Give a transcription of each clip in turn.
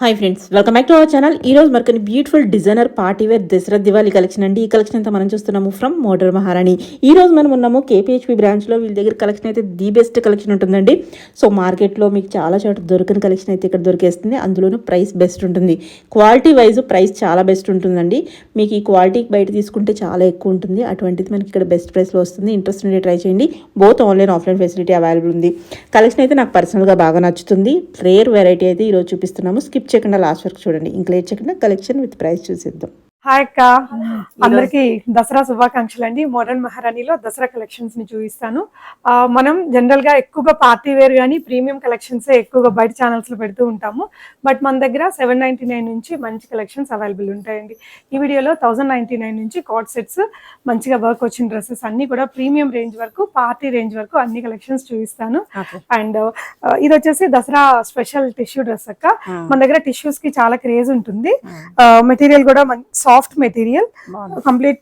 Hi friends, welcome back to our channel. ఈ రోజు మనకి beautiful designer party wear Dasara Diwali collection అండి. ఈ కలెక్షన్ అంతా మనం చూస్తున్నాము ఫ్రమ్ మోడర్ మహారాణి. ఈ రోజు మనం ఉన్నాము కేపీహెచ్పి బ్రాంచ్లో. వీళ్ళ దగ్గర కలెక్షన్ అయితే ది బెస్ట్ కలెక్షన్ ఉంటుందండి. సో మార్కెట్లో మీకు చాలా చోట దొరికిన కలెక్షన్ అయితే ఇక్కడ దొరికేస్తుంది. అందులోనూ ప్రైస్ బెస్ట్ ఉంటుంది. క్వాలిటీ వైజ్ ప్రైస్ చాలా బెస్ట్ ఉంటుందండి. మీకు ఈ క్వాలిటీ బయట తీసుకుంటే చాలా ఎక్కువ ఉంటుంది. అటువంటిది మనకి ఇక్కడ బెస్ట్ ప్రైస్లో వస్తుంది. ఇంట్రెస్ట్ ఉంటే ట్రై చేయండి. Both online offline facility available ఉంది. కలెక్షన్ అయితే నాకు పర్సనల్గా బాగా నచ్చుతుంది. రేర్ వెరైటీ అయితే ఈరోజు చూపిస్తున్నాము. స్కిప్ చేయకుండా లాస్ట్ వరకు చూడండి. ఇంకా లేట్ చేయకుండా కలెక్షన్ విత్ ప్రైస్ చూసేద్దాం. హాయ్ అక్క, అందరికి దసరా శుభాకాంక్షలు అండి. మోడర్న్ మహారాణిలో దసరా కలెక్షన్స్ ని చూపిస్తాను. మనం జనరల్ గా ఎక్కువగా పార్టీ వేర్ కానీ ప్రీమియం కలెక్షన్స్ ఎక్కువగా బయట ఛానల్స్ లో పెడుతూ ఉంటాము. బట్ మన దగ్గర 799 నుంచి మంచి కలెక్షన్స్ అవైలబుల్ ఉంటాయండి. ఈ వీడియోలో 1099 నుంచి కార్డ్ సెట్స్, మంచిగా వర్క్ వచ్చిన డ్రెస్సెస్ అన్ని కూడా ప్రీమియం రేంజ్ వరకు పార్టీ రేంజ్ వరకు అన్ని కలెక్షన్స్ చూపిస్తాను. అండ్ ఇది వచ్చేసి దసరా స్పెషల్ టిష్యూ డ్రెస్ అక్క. మన దగ్గర టిష్యూస్ కి చాలా క్రేజ్ ఉంటుంది. మెటీరియల్ కూడా soft material, complete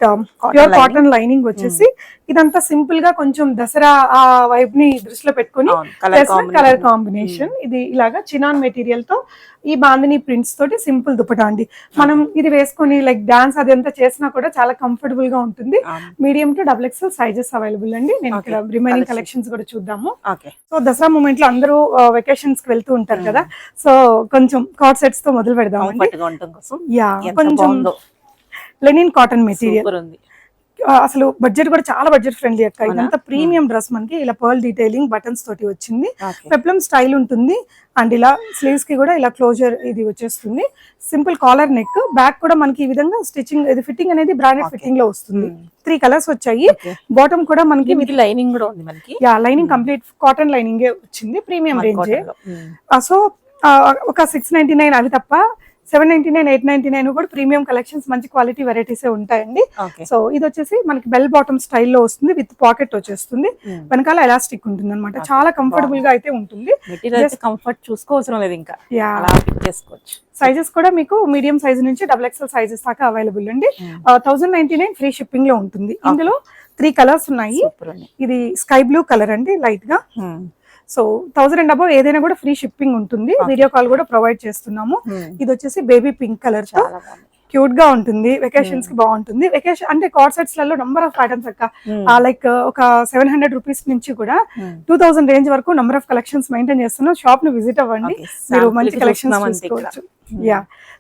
pure cotton lining వచ్చేసి ఇదంతా సింపుల్ గా కొంచెం దసరా ఆ వైబ్ ని దృష్టిలో పెట్టుకుని కలర్ కాంబినేషన్. ఇది ఇలాగా చినాన్ మెటీరియల్ తో ఈ బాందిని ప్రింట్స్ తోటి సింపుల్ దుపటా అండి. మనం ఇది వేసుకొని లైక్ డాన్స్ అదంతా చేసినా కూడా చాలా కంఫర్టబుల్ గా ఉంటుంది. Medium to XXL sizes available అండి. నేను ఇక్కడ రిమైనింగ్ కలెక్షన్స్ కూడా చూద్దాము. సో దసరా మూమెంట్ లో అందరూ వెకేషన్స్ కి వెళ్తూ ఉంటారు కదా, సో కొంచెం కార్డ్ సెట్స్ తో మొదలు పెడదాం. కొంచెం లెనిన్ కాటన్ మెటీరియల్, అసలు బడ్జెట్ కూడా చాలా బడ్జెట్ ఫ్రెండ్లీ అక్క. ఇదంతా ప్రీమియం డ్రెస్ మనకి ఇలా పర్ల్ డీటెయిలింగ్ బటన్స్ తోటి వచ్చింది. పెప్లం స్టైల్ ఉంటుంది. అండ్ ఇలా స్లీవ్స్ కి కూడా ఇలా క్లోజర్ ఇది వచ్చేస్తుంది. సింపుల్ కాలర్ నెక్, బ్యాక్ కూడా మనకి ఈ విధంగా స్టిచ్చింగ్, ఇది ఫిట్టింగ్ అనేది బ్రాండెడ్ ఫిట్టింగ్ లో వస్తుంది. 3 కలర్స్ వచ్చాయి. బాటమ్ కూడా మనకి లైనింగ్ కూడా ఉంది మనకి. లైనింగ్ కంప్లీట్ కాటన్ లైనింగ్ వచ్చింది. Premium range. సో ఒక 699 అవి తప్ప 799, 899 కూడా ప్రీమియం కలెక్షన్స్, మంచి క్వాలిటీ వెరైటీసే ఉంటాయండి. సో ఇది వచ్చేసి మనకి బెల్ బాటమ్ స్టైల్లో వస్తుంది. విత్ పాకెట్ వచ్చేస్తుంది. వెనకాల ఎలాస్టిక్ ఉంటుంది అనమాట. చాలా కంఫర్టబుల్ గా అయితే ఉంటుంది. కంఫర్ట్ చూసుకోవసరం లేదు. ఇంకా సైజెస్ కూడా మీకు మీడియం సైజ్ నుంచి XXL సైజెస్ దాకా అవైలబుల్ అండి. 1099 ఫ్రీ షిప్పింగ్ లో ఉంటుంది. ఇందులో 3 కలర్స్ ఉన్నాయి. ఇది స్కై బ్లూ కలర్ అండి, లైట్ గా. సో 1000 అండ్ అబౌవ్ ఏదైనా కూడా ఫ్రీ షిప్పింగ్ ఉంటుంది. వీడియో కాల్ కూడా ప్రొవైడ్ చేస్తున్నాము. ఇది వచ్చేసి బేబీ పింక్ కలర్ తో క్యూట్ గా ఉంటుంది. వెకేషన్స్ కి బాగుంటుంది. వెకేషన్ అంటే కార్డ్ సెట్స్ లలో నంబర్ ఆఫ్ ప్యాటర్న్స్ అక్క. లైక్ ఒక 700 రూపీస్ నుంచి కూడా 2000 రేంజ్ వరకు నంబర్ ఆఫ్ కలెక్షన్స్ మెయింటైన్ చేస్తున్నాం. షాప్ ను విజిట్ అవ్వండి, మీరు మంచి కలెక్షన్స్ చూసుకోవచ్చు.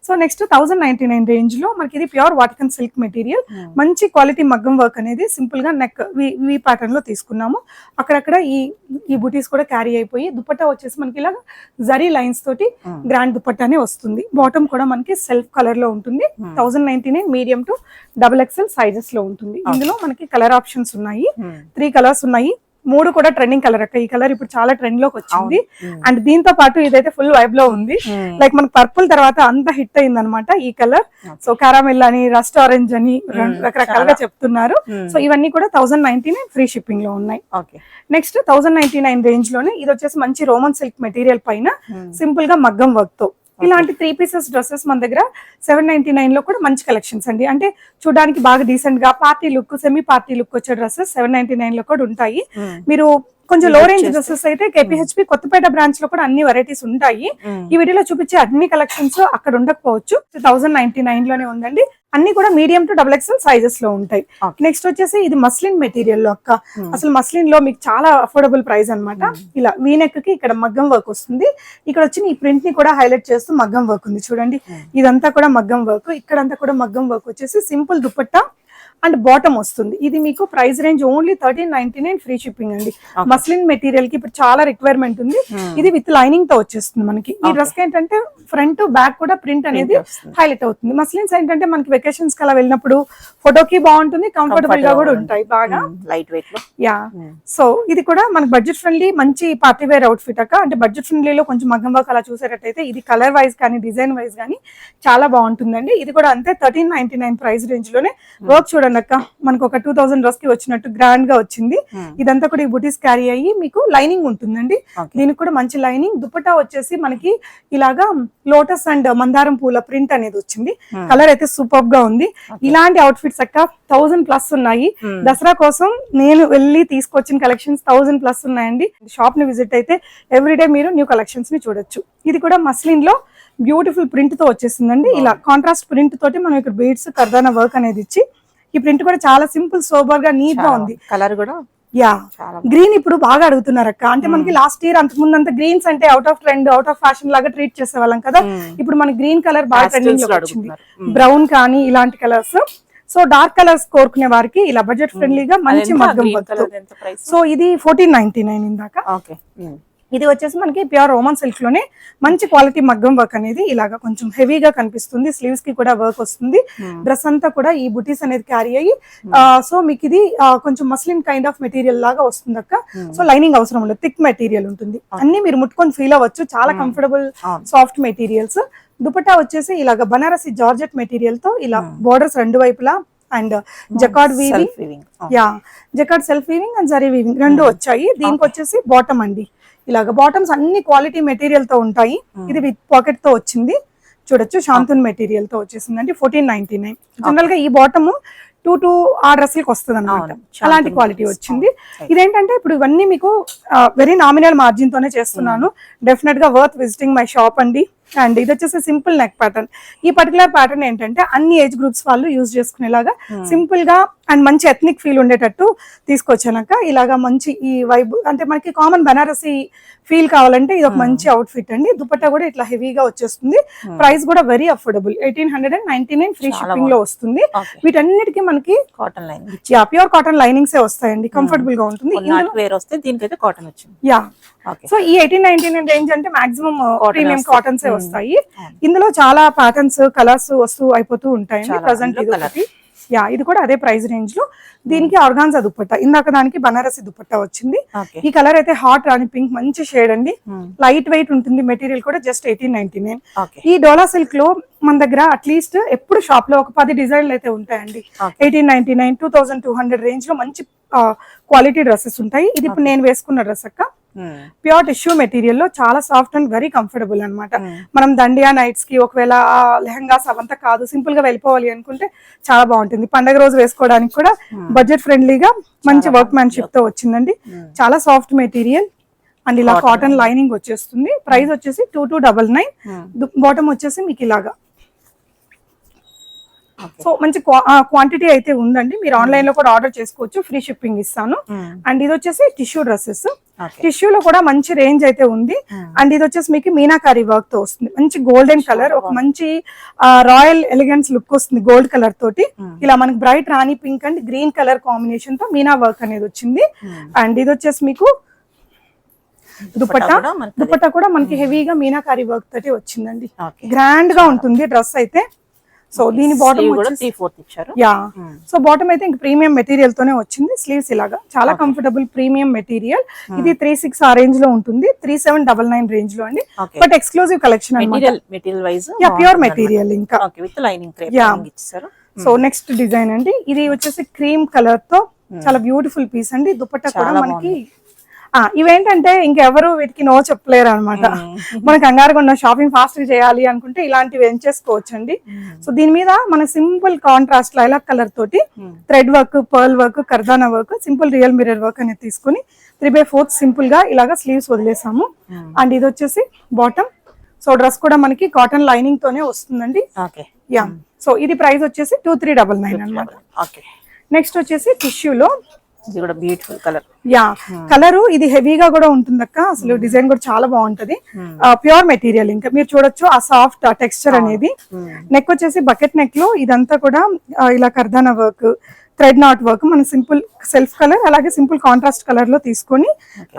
సో నెక్స్ట్ 1099 రేంజ్ లో మనకి ఇది ప్యూర్ వాటికన్ సిల్క్ మెటీరియల్, మంచి క్వాలిటీ మగ్గం వర్క్ అనేది సింపుల్ గా నెక్ వి ప్యాటర్న్ లో తీసుకున్నాము. అక్కడక్కడ ఈ బూటీస్ కూడా క్యారీ అయిపోయి దుపట్టా వచ్చేసి మనకి ఇలా జరీ లైన్స్ తోటి గ్రాండ్ దుపట్టానే వస్తుంది. బాటమ్ కూడా మనకి సెల్ఫ్ కలర్ లో ఉంటుంది. 1099 మీడియం టు XXL సైజెస్ లో ఉంటుంది. ఇందులో మనకి కలర్ ఆప్షన్స్ ఉన్నాయి. 3 కలర్స్ ఉన్నాయి. 3 కూడా ట్రెండింగ్ కలర్ అక్క. ఈ కలర్ ఇప్పుడు చాలా ట్రెండ్ లోకి వచ్చింది. అండ్ దీంతో పాటు ఇదైతే ఫుల్ వైబ్ లో ఉంది. లైక్ మనకి పర్పుల్ తర్వాత అంత హిట్ అయింది అనమాట ఈ కలర్. సో కారామెల్ అని, రస్ట్ ఆరెంజ్ అని రకరకాలుగా చెప్తున్నారు. సో ఇవన్నీ కూడా 1099 ఫ్రీ షిప్పింగ్ లో ఉన్నాయి. నెక్స్ట్ 1099 రేంజ్ లోనే ఇది వచ్చేసి మంచి రోమన్ సిల్క్ మెటీరియల్ పైన సింపుల్ గా మగ్గం వర్క్ తో ఇలాంటి 3 పీసెస్ డ్రెస్సెస్ మన దగ్గర 799 లో కూడా మంచి కలెక్షన్స్ అండి. అంటే చూడడానికి బాగా డీసెంట్ గా party look, semi party look వచ్చే డ్రెస్సెస్ 799 లో కూడా ఉంటాయి. మీరు కొంచెం లో రేంజ్ డ్రెస్సెస్ అయితే కేపీహెచ్పి కొత్తపేట బ్రాంచ్ లో కూడా అన్ని వెరైటీస్ ఉంటాయి. ఈ వీడియోలో చూపించే అన్ని కలెక్షన్స్ అక్కడ ఉండకపోవచ్చు. 1099 లోనే ఉందండి. అన్ని కూడా మీడియం టు XXL సైజెస్ లో ఉంటాయి. నెక్స్ట్ వచ్చేసి ఇది మస్లిన్ మెటీరియల్ లో అక్క. అసలు మస్లిన్ లో మీకు చాలా అఫోర్డబుల్ ప్రైస్ అనమాట. ఇలా వీనెక్ కి ఇక్కడ మగ్గం వర్క్ వస్తుంది. ఇక్కడ వచ్చిన ఈ ప్రింట్ ని కూడా హైలైట్ చేస్తూ మగ్గం వర్క్ ఉంది చూడండి. ఇదంతా కూడా మగ్గం వర్క్. ఇక్కడంతా కూడా మగ్గం వర్క్ వచ్చేసి సింపుల్ దుపట్టా అండ్ బాటమ్ వస్తుంది. ఇది మీకు price range only 1399 free shipping అండి. మస్లిన్ మెటీరియల్ కి ఇప్పుడు చాలా రిక్వైర్మెంట్ ఉంది. ఇది విత్ లైనింగ్ తో వచ్చేస్తుంది మనకి. ఈ డ్రెస్ కి ఏంటంటే ఫ్రంట్ బ్యాక్ కూడా ప్రింట్ అనేది హైలైట్ అవుతుంది. మస్లిన్స్ ఏంటంటే మనకి వెకేషన్స్ కి అలా వెళ్ళినప్పుడు ఫోటోకి బాగుంటుంది, కంఫర్టబుల్ గా కూడా ఉంటాయి, బాగా లైట్ వెయిట్ లో. సో ఇది కూడా మనకి బడ్జెట్ ఫ్రెండ్లీ మంచి పార్టీ వేర్ అవుట్ ఫిట్ అక్క. అంటే బడ్జెట్ ఫ్రెండ్లీలో కొంచెం మగ్గం వర్క్ అలా చూసేటట్టయితే ఇది కలర్ వైజ్ కానీ డిజైన్ వైజ్ కానీ చాలా బాగుంటుందండి. ఇది కూడా అంతే 1399 ప్రైస్ రేంజ్ లోనే. వర్క్ చూడండి అక్క, మనకు ఒక 2000 డ్రెస్ కి వచ్చినట్టు గ్రాండ్ గా వచ్చింది. ఇదంతా కూడా ఈ బుటీస్ క్యారీ అయ్యి మీకు లైనింగ్ ఉంటుందండి. దీనికి కూడా మంచి లైనింగ్. దుపట్టా వచ్చేసి మనకి ఇలాగా లోటస్ అండ్ మందారం పూల ప్రింట్ అనేది వచ్చింది. కలర్ అయితే సూపర్ గా ఉంది. ఇలాంటి అవుట్ ఫిట్స్ అక్క 1000+ ఉన్నాయి. దసరా కోసం నేను వెళ్ళి తీసుకొచ్చిన కలెక్షన్స్ 1000+ ఉన్నాయండి. షాప్ ని విజిట్ అయితే ఎవ్రీడే మీరు న్యూ కలెక్షన్స్ ని చూడొచ్చు. ఇది కూడా మస్లిన్ లో బ్యూటిఫుల్ ప్రింట్ తో వచ్చేసిందండి. ఇలా కాంట్రాస్ట్ ప్రింట్ తోటి మనం ఇక్కడ బీడ్స్ కర్దానా వర్క్ అనేది ఇచ్చి, ఈ ప్రింట్ కూడా చాలా సింపుల్ సోబర్ గా నీట్ గా ఉంది. కలర్ కూడా యా గ్రీన్ ఇప్పుడు బాగా అడుగుతున్నారు అక్క. అంటే మనకి లాస్ట్ ఇయర్ అంతకు ముందు అంతా గ్రీన్స్ అంటే out of trend, out of fashion లాగా ట్రీట్ చేసేవాళ్ళం కదా. ఇప్పుడు మన గ్రీన్ కలర్ బాగా ట్రెండింగ్ లో వచ్చింది. బ్రౌన్ కానీ ఇలాంటి కలర్స్. సో డార్క్ కలర్స్ కోరుకునే వారికి ఇలా బడ్జెట్ ఫ్రెండ్లీగా మంచి మగ్గం వర్క్. సో ఇది 1499 ఇందాక. ఇది వచ్చేసి మనకి ప్యూర్ రోమన్ సిల్క్ లోనే మంచి క్వాలిటీ మగ్గం వర్క్ అనేది ఇలాగా కొంచెం హెవీగా కనిపిస్తుంది. స్లీవ్స్ కి కూడా వర్క్ వస్తుంది. డ్రెస్ అంతా కూడా ఈ బుటీస్ అనేది క్యారీ అయ్యి సో మీకు ఇది కొంచెం మస్లిన్ కైండ్ ఆఫ్ మెటీరియల్ లాగా వస్తుంది అక్క. సో లైనింగ్ అవసరం ఉండదు, థిక్ మెటీరియల్ ఉంటుంది. అన్ని మీరు ముట్టుకొని ఫీల్ అవ్వచ్చు. చాలా కంఫర్టబుల్ సాఫ్ట్ మెటీరియల్స్. దుపట్టా వచ్చేసి ఇలాగ బనారసి జార్జెట్ మెటీరియల్ తో ఇలా బోర్డర్స్ రెండు వైపులా and jacquard weaving, jacquard self weaving and zari weaving రెండు వచ్చాయి. దీనికి వచ్చేసి బాటమ్ అండి. ఇలాగ బాటమ్స్ అన్ని క్వాలిటీ మెటీరియల్ తో ఉంటాయి. ఇది విత్ పాకెట్ తో వచ్చింది. చూడొచ్చు శాంతున్ మెటీరియల్ తో వచ్చేసిందండి. 1499. జనరల్ గా ఈ బాటమ్ 2 ఆ డ్రెస్లకు వస్తుంది అన్నమాట. అలాంటి క్వాలిటీ వచ్చింది. ఇదేంటంటే ఇప్పుడు ఇవన్నీ మీకు వెరీ నామినల్ మార్జిన్ తోనే చేస్తున్నాను. డెఫినెట్ గా వర్త్ విజిటింగ్ మై షాప్ అండి. అండ్ ఇది వచ్చేసి సింపుల్ నెక్ ప్యాటర్న్. ఈ పర్టికులర్ ప్యాటర్న్ ఏంటంటే అన్ని ఏజ్ గ్రూప్స్ వాళ్ళు యూజ్ చేసుకునేలాగా సింపుల్ గా అండ్ మంచి ఎథ్నిక్ ఫీల్ ఉండేటట్టు తీసుకొచ్చాక ఇలాగా మంచి ఈ వైబ్ అంటే మనకి కామన్ బనారసి ఫీల్ కావాలంటే ఇది ఒక మంచి అవుట్ ఫిట్ అండి. దుపట్టా కూడా ఇట్లా హెవీగా వచ్చేస్తుంది. ప్రైస్ కూడా వెరీ అఫోర్డబుల్, 1899 ఫ్రీ షిప్పింగ్ లో వస్తుంది. వీటన్నిటికీ మనకి cotton lining, pure cotton linings వస్తాయండి. కంఫర్టబుల్ గా ఉంటుంది. యా సో ఈ 1899 రేంజ్ అంటే మాక్సిమం ప్రీమియం కాటన్స్ వస్తాయి. ఇందులో చాలా ప్యాటర్న్స్ కలర్స్ వస్తూ అయిపోతూ ఉంటాయండి. ప్రెసెంట్ ఇది యా ఇది కూడా అదే ప్రైస్ రేంజ్ లో. దీనికి ఆర్గాన్జా దుపట్టా, ఇందాక దానికి బనారసి దుపట్టా వచ్చింది. ఈ కలర్ అయితే హాట్ రాణి పింక్, మంచి షేడ్ అండి. లైట్ వెయిట్ ఉంటుంది. మెటీరియల్ కూడా జస్ట్ 1899. ఈ డోలా సిల్క్ లో మన దగ్గర అట్లీస్ట్ ఎప్పుడు షాప్ లో ఒక 10 డిజైన్లు అయితే ఉంటాయండి. 1899, 2200 రేంజ్ లో మంచి క్వాలిటీ డ్రెస్సెస్ ఉంటాయి. ఇది ఇప్పుడు నేను వేసుకున్న డ్రెస్ అక్క. ప్యూర్ టిష్యూ మెటీరియల్ లో చాలా సాఫ్ట్ అండ్ వెరీ కంఫర్టబుల్ అన్నమాట. మనం దండియా నైట్స్ కి ఒకవేళ లెహంగాస్ అవంతా కాదు, సింపుల్ గా వెళ్ళిపోవాలి అనుకుంటే చాలా బాగుంటుంది. పండగ రోజు వేసుకోవడానికి కూడా బడ్జెట్ ఫ్రెండ్లీగా మంచి వర్క్ మ్యాన్షిప్ తో వచ్చిందండి. చాలా సాఫ్ట్ మెటీరియల్ అండ్ ఇలా కాటన్ లైనింగ్ వచ్చేస్తుంది. ప్రైస్ వచ్చేసి 2299. బాటమ్ వచ్చేసి మీకు ఇలాగా. సో మంచి క్వాంటిటీ అయితే ఉందండి. మీరు ఆన్లైన్ లో కూడా ఆర్డర్ చేసుకోవచ్చు, ఫ్రీ షిప్పింగ్ ఇస్తాను. అండ్ ఇది వచ్చేసి టిష్యూ డ్రెస్సెస్. టిష్యూలో కూడా మంచి రేంజ్ అయితే ఉంది. అండ్ ఇది వచ్చేసి మీకు మీనాకారి వర్క్ తో వస్తుంది. మంచి గోల్డెన్ కలర్, ఒక మంచి రాయల్ ఎలిగెన్స్ లుక్ వస్తుంది గోల్డ్ కలర్ తోటి. ఇలా మనకి bright Rani pink and green colour combination తో మీనా వర్క్ అనేది వచ్చింది. అండ్ ఇది వచ్చేసి మీకు దుపట్టా కూడా మనకి హెవీగా మీనాకారి వర్క్ తోటి వచ్చిందండి. గ్రాండ్ గా ఉంటుంది డ్రెస్ అయితే. సో దీని బాటమ్ యా సో బాటమ్ అయితే ఇంక ప్రీమియం మెటీరియల్ తోనే వచ్చింది. స్లీవ్స్ ఇలాగా చాలా కంఫర్టబుల్ ప్రీమియం మెటీరియల్. ఇది 36 ఆ రేంజ్ లో ఉంటుంది. 3799 రేంజ్ లో అండి. బట్ ఎక్స్క్లూజివ్ కలెక్షన్ అన్నమాట. ప్యూర్ మెటీరియల్ ఇంకా. సో నెక్స్ట్ డిజైన్ అండి. ఇది వచ్చేసి క్రీమ్ కలర్ తో చాలా బ్యూటిఫుల్ పీస్ అండి. దుపట్టా కూడా మనకి ఇవేంటంటే ఇంకెవరు వీటికి నో చెప్పలేరు అనమాట. మనకు కంగారుగా ఉన్న షాపింగ్ ఫాస్ట్ చేయాలి అనుకుంటే ఇలాంటివి ఎంచేసుకోవచ్చు అండి. సో దీని మీద మన సింపుల్ కాంట్రాస్ట్ లైలాక్ కలర్ తోటి thread work, purl work, kardana work, simple real mirror work అనేది తీసుకుని 3/4 సింపుల్ గా ఇలాగా స్లీవ్స్ వదిలేసాము. అండ్ ఇది వచ్చేసి బాటమ్. సో డ్రెస్ కూడా మనకి కాటన్ లైనింగ్ తోనే వస్తుందండి. యా సో ఇది ప్రైస్ వచ్చేసి 2399 అనమాట. నెక్స్ట్ వచ్చేసి టిష్యూలో ఇది కూడా బ్యూటిఫుల్ కలర్. యా కలర్ ఇది హెవీగా కూడా ఉంటుంది అక్క. అసలు డిజైన్ కూడా చాలా బాగుంటది. ప్యూర్ మెటీరియల్ ఇంకా మీరు చూడొచ్చు ఆ సాఫ్ట్ టెక్స్చర్ అనేది. నెక్ వచ్చేసి బకెట్ నెక్ లో ఇదంతా కూడా ఇలా కర్దానా వర్క్, థ్రెడ్ నాట్ వర్క్, మన సింపుల్ సెల్ఫ్ కలర్ అలాగే సింపుల్ కాంట్రాస్ట్ కలర్ లో తీసుకొని.